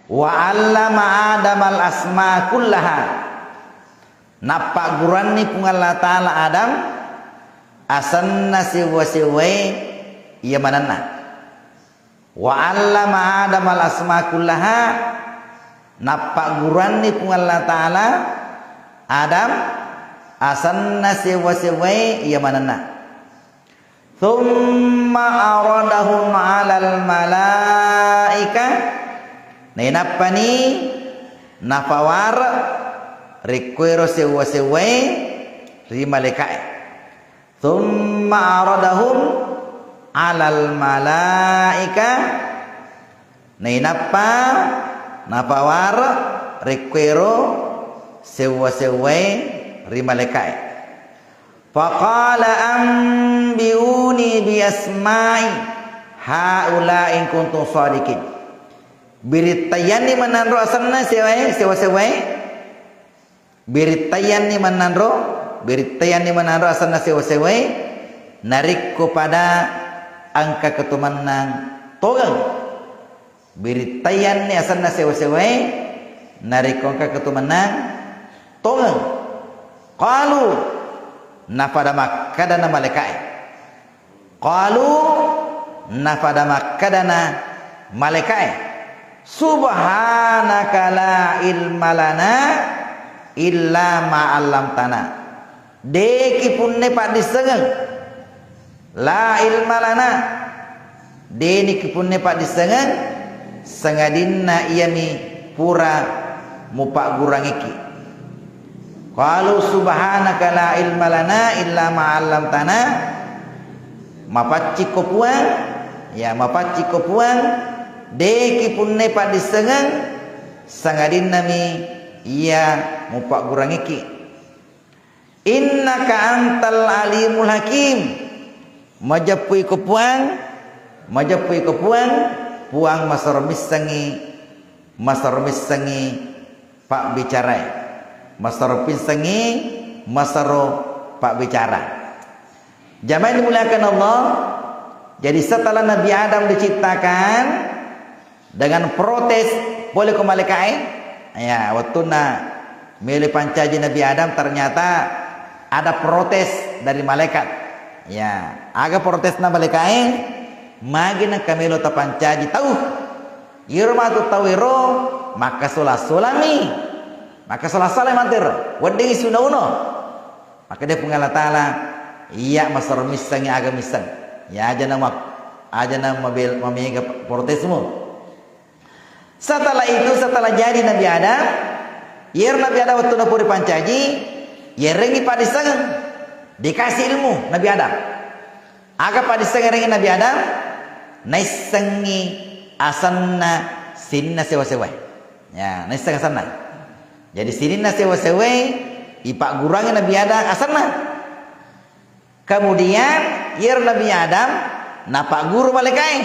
Wa 'allama Adam al asma kullaha. Napa guran ni pung Allah Ta'ala Adam asanna siwa-siwa iya mananna. Wa 'allama Adam al asma kullaha. Napa guran ni pung Allah Ta'ala Adam asanna siwa-siwa iya mananna. Thumma aradahum 'alal malaika. Napa ni nafawar requero sewa-sewa ri malaikat. Thumma aradahum 'alal malaika. Napa nafawar requero sewa-sewa ri malaikat. Faqala ambiuni bi asma'i haula in kuntum shadiqin. Biritayan ni mananro asanna sewa-sewa. Biritayan ni mananro asanna sewa-sewa. Narik kepada angka ketumanan togang. Biritayan ni asanna sewa-sewa. Narik angka ketumanan togang. Qalu nafada makkadana malaikat. Qalu nafada makkadana malaikat. Subhanaka la ilma lana illa ma 'allamtana. Deki punne pak disengeng. La ilma lana. Deni kipunne pak disengeng sangadinna iyami pura mupak gurang iki. Qalu subhanaka la ilma lana illa ma 'allamtana. Mapacci kopuan ya mapacci kopuan deki punne pak disengeng sangadin nami iya mupak gurang iki. Innaka antal alimul hakim. Majapui kopuan puang masar misangi pak bicara. Masaro pinsangi masaro pak bicara. Jamaah dimuliakan Allah. Jadi setelah Nabi Adam diciptakan dengan protes boleh ke malaikat ya waktu milih pancaji Nabi Adam ternyata ada protes dari malaikat ya agak protes na malaikat magina kamelo ta pancaji tahu irma tu tawiro maka sulami maka salah mantir wadeng sunauno maka dia pengala taala iya masar misang agak misang ya aja nama mamiga protesmu. Setelah jadi Nabi Adam yer Nabi Adam waktu napuri pancaji yerengi padisang dikasih ilmu Nabi Adam agak padisang yerengi Nabi Adam naisangi asanna sinna sewa-sewa ya naisang asanna. Jadi sinna sewa-sewa ipak gurangnya Nabi Adam asanna. Kemudian yer Nabi Adam napak guru malaikat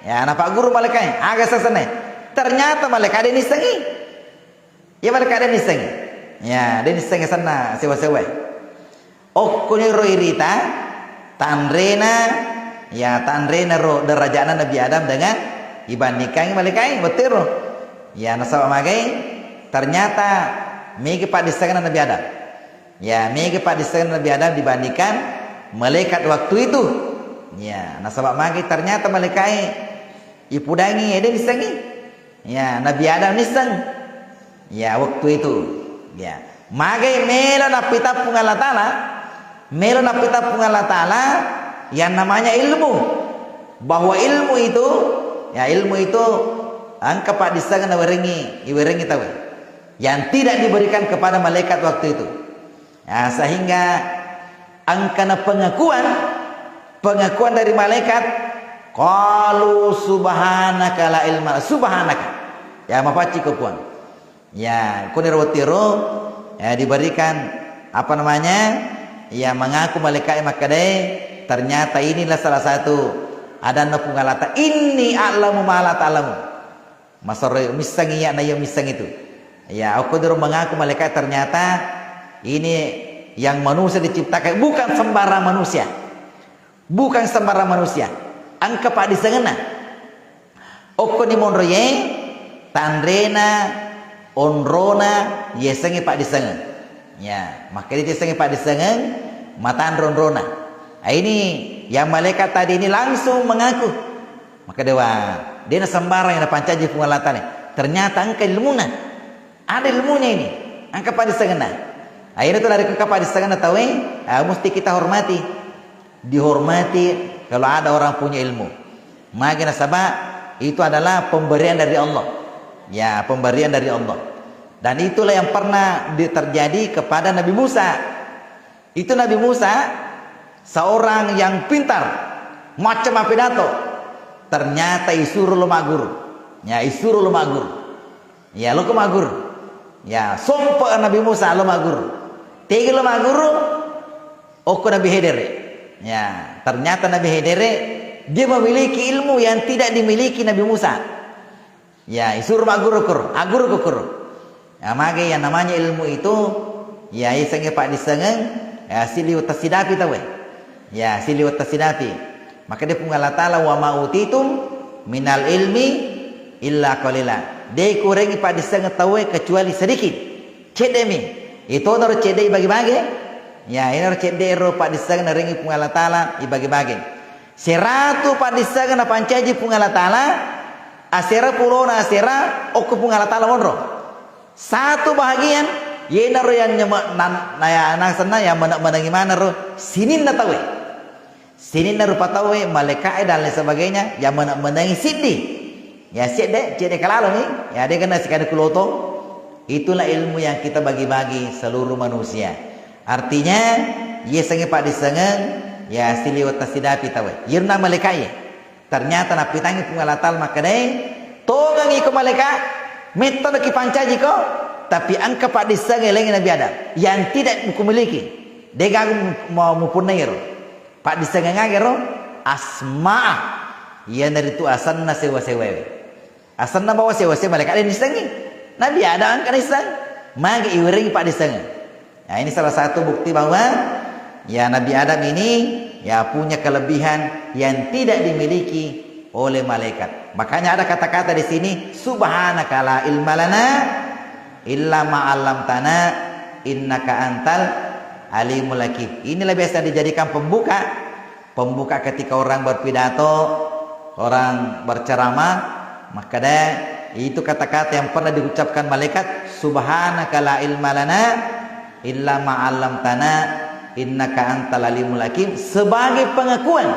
ya napak guru malaikat agak sasana. Ternyata malaikat ada nisangi. Ya malaikat ada nisangi. Ya, ada nisangi sana sewa-sewa. Okuni ro irita tanrena ya tanrena ro derajana Nabi Adam dengan ibandingkan malaikat betul. Ya nasaba magai ternyata mege pak disangan Nabi Adam. Ya, mege pak disangan Nabi Adam dibandingkan malaikat waktu itu. Ya, nasaba magai ternyata malaikat ipudangi ada nisangi. Ya Nabi Adam nisang ya waktu itu ya magai melo napita pung Allah Ta'ala yang namanya ilmu bahwa ilmu itu angka pak disangan iwerengi tahu yang tidak diberikan kepada malaikat waktu itu ya, sehingga angka pengakuan dari malaikat qalu subhanaka la ilma subhanaka ya mapaci kopuan ya kunirwatiro ya diberikan apa namanya ya mengaku malaikat makade ternyata inilah salah satu ada napungalata ini a'lamu ma la ta'lamu masar misangi ya nayo misang itu ya aku dulu mengaku malaikat ternyata ini yang manusia diciptakan bukan sembarang manusia angka pak disengena okko ni monroye tandrena onrona yesengi pak disengen. Ya, maka dia sengi pak disengen matan ronrona. Ini yang malaikat tadi ini langsung mengaku. Maka dia sembarang yang pancaji pengalatan. Ternyata angka ilmuna. Ada ilmunya ini. Angka pak disengen. Akhirnya itu dari angka pak disengen tahu mesti kita hormati. Dihormati kalau ada orang punya ilmu. Maka nasabah itu adalah pemberian dari Allah. Ya, pemberian dari Allah. Dan itulah yang pernah terjadi kepada Nabi Musa. Itu Nabi Musa seorang yang pintar, macam apa pidato. Ternyata isuruh lo magur. Ya, isuruh lo magur. Ya, lo ke magur. Ya, sumpah Nabi Musa lo magur. Tiga lo magur. Oko Nabi Hedere. Ya, ternyata Nabi Hedere dia memiliki ilmu yang tidak dimiliki Nabi Musa. Ya, isuruh magur ukur, agur ukur. Ya, maka yang namanya ilmu itu ya isenge pak disengen ya siliut tasidapi tahu. Ya, siliut tasidapi. Maka dia pun Allah Ta'ala wa ma utitum minal ilmi illa qalila. Dia kurangi pak disengen tahu kecuali sedikit. Cedemi. Itu harus cedei bagi-bagi. Ya, ini harus cedei ro pak disengen ringi pun Allah Ta'ala bagi-bagi. 100 pak disengen pancaji pun Allah Ta'ala asera pulona asera oku pun Allah Ta'ala monro. Satu bahagian yenaro yang naya anak sana yang menangi mana ro sinin na tawe sinin na rupa tawe malaikat dan lain sebagainya yang menangi sidi ya cede kalalo nih ya dia kena sekali kuloto. Itulah ilmu yang kita bagi-bagi seluruh manusia. Artinya ye senge pak disengen ya siliwat tasidapi tawe yirna malaikat ternyata napi tangi pengalatal maka deh togang iko malaikat metode ki pancaji ko tapi angka pak disengeleng Nabi Adam yang tidak buku miliki dega mau mupunir pak disengengagero asma yang dari itu asanna sewa-sewa asanna bawa sewa-sewa malaikat ini disengi Nabi Adam angka diseng magi iwering pak disengeng. Nah, ini salah satu bukti bahwa ya Nabi Adam ini ya punya kelebihan yang tidak dimiliki oleh malaikat. Makanya ada kata-kata di sini subhanaka la ilma lana illa ma 'allamtana innaka antal alimul hakim. Inilah biasa dijadikan pembuka ketika orang berpidato, orang berceramah, maka itu kata-kata yang pernah diucapkan malaikat subhanaka la ilma lana illa ma 'allamtana innaka antal alimul hakim sebagai pengakuan.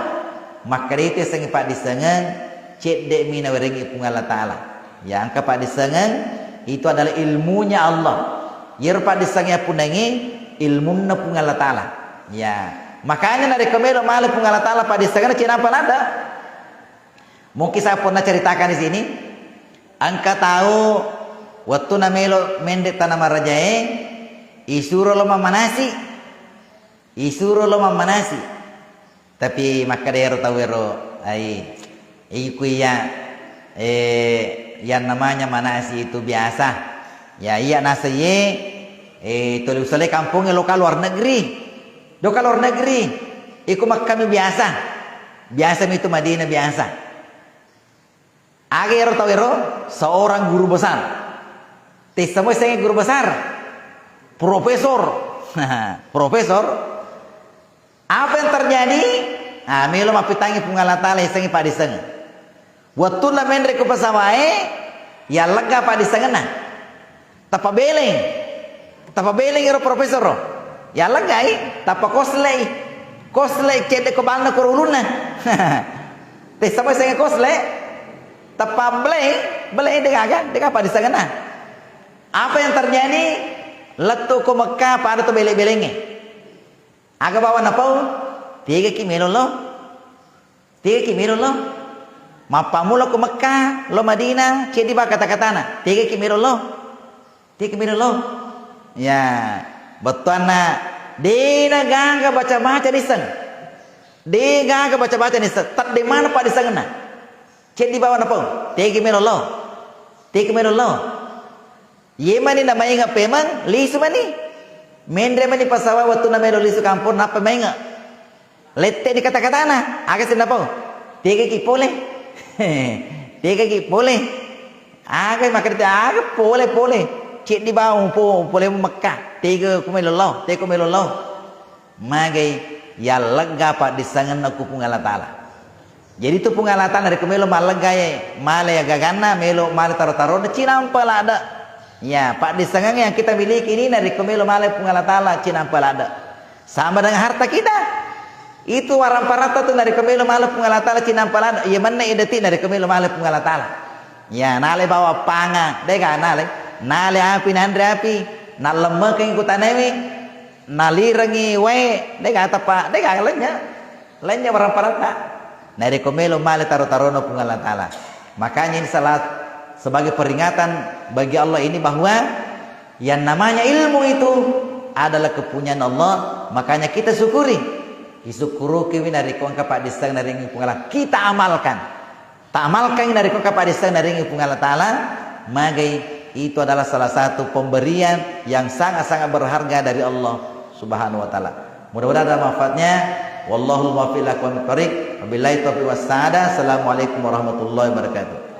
Maka itu yang pak disengen cek dek mina werengi pun Allah Ta'ala. Ya angka pak disengen itu adalah ilmunya Allah. Yer pak disengen pun nengi ilmunna pun Allah Ta'ala. Ya makanya dari kemelo malu pun Allah Ta'ala pak disengen cina apa nada. Mungkin saya pernah ceritakan di sini. Angka tahu waktu namelo mendek tanah marajae isuro lo manasi. Isuro lo manasi. Tapi maka dia tahu iku ya yang namanya manasi itu biasa. Ya iya nasaye tolu sale kampungnya lokal luar negeri. Lokal luar negeri. Iku kami biasa. Biasa itu Madinah biasa. Age tahu seorang guru besar. Semua saya guru besar. Profesor. Profesor. Apa yang terjadi? Milo mapitangi pungalatala isengi pak diseng. Waktu la mendre ke pasawae ya lega pak disengena. Tapa beleng ero profesor. Ya lega tapa kosle cede ko balna ko uluna. Te sama sengi kosle tapa beleng dengan pak disengena. Apa yang terjadi? Letu ko Mekah pada tu beleng-belenge. Aga bawa napau 3 kimelo lo mapamula ko Mekah lo Madinah cedi ba kata-katana 3 kimelo lo ya betana dina gangga baca-baca diseng tak di mana pak disengna cedi bawa napau 3 kimelo lo yemani namanya ngapemang lisu mani mendre mani pasawa waktu namanya lisu kampung napa menga lete di kata-katana agak sih napa 3 ki boleh Agai makan dia boleh. Cik di bawah boleh Mekah. Tiga kumeloloh. Magai ya lega pak disangan aku pun Allah Ta'ala. Jadi tu pun Allah Ta'ala dari kemelo malega ya. Male ya gagana melo male taruh Cina ampala ada. Ya pak disangan yang kita miliki ini dari kemelo male pun Allah Ta'ala Cina ampala ada. Sama dengan harta kita. Itu warang parata tu dari kemelo male pun Allah Ta'ala Cina ampala ada. Ya mana idati dari kemelo male pun Allah Ta'ala. Ya nale bawa panga. Deka nale api nandre api. Na lemah ke ikutan ewi. Nalirangi we. Deka apa? Deka lainnya warang parata. Dari kemelo male taruh-taruh pun Allah Ta'ala. Makanya ini salah sebagai peringatan bagi Allah ini bahwa yang namanya ilmu itu adalah kepunyaan Allah. Makanya kita syukuri. Isukuru kiwi dari kong kapak disang dari pengalaman kita amalkan. Tak amalkan dari kong kapak disang dari pengalaman Ta'ala. Magai itu adalah salah satu pemberian yang sangat-sangat berharga dari Allah Subhanahu wa Ta'ala. Mudah-mudahan ada manfaatnya. Wallahul muwaffiq ila aqwamit thoriq. Wabillahi taufiq was sa'adah. Assalamualaikum warahmatullahi wabarakatuh.